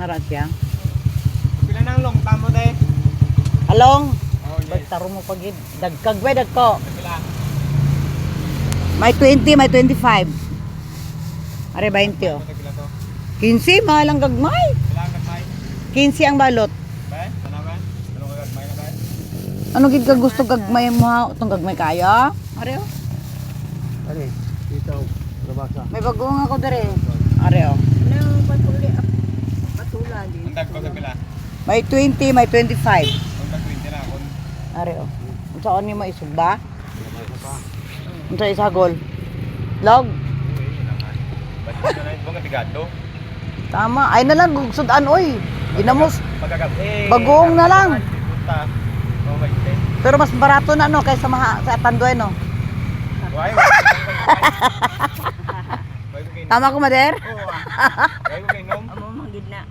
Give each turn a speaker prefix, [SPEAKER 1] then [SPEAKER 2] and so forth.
[SPEAKER 1] Nara siya.
[SPEAKER 2] Pila nang long tamo day.
[SPEAKER 1] Along.
[SPEAKER 2] Oh, yes.
[SPEAKER 1] Pagtaro mo pag dagkag ba dagko.
[SPEAKER 2] Pila.
[SPEAKER 1] May 20, may 25. Are 20 oh.
[SPEAKER 2] Pila to.
[SPEAKER 1] 15 mahal ang gagmay.
[SPEAKER 2] Pila ang gagmay.
[SPEAKER 1] 15 ang balot.
[SPEAKER 2] Ba? Tanawan. Ano ka gagmay na ba?
[SPEAKER 1] Ano gid ka gusto gagmay mo ha? Itong gagmay kaya? Are oh.
[SPEAKER 2] Ani, dito labasa.
[SPEAKER 1] May bagong ako dire. Are oh.
[SPEAKER 3] Nang patuli patulan din.
[SPEAKER 2] Ang dagko sa pila.
[SPEAKER 1] May 20, may 25.
[SPEAKER 2] Ang dag 20 na kon.
[SPEAKER 1] Are oh. Unsa ni mo isugba? Unsa isagol? Log.
[SPEAKER 2] Ba't na lang bang tigado?
[SPEAKER 1] Tama. Ay na lang gugsudan oy. Ginamos.
[SPEAKER 2] Pagkagabi.
[SPEAKER 1] Bagoong na lang.
[SPEAKER 2] Punta. Oh, wait.
[SPEAKER 1] Pero mas barato na no kaysa sa Tanduay no.
[SPEAKER 2] Why?
[SPEAKER 1] Tama ko, Mader?
[SPEAKER 3] Oo.
[SPEAKER 2] Why ko kay nom?
[SPEAKER 3] Amo manggid na.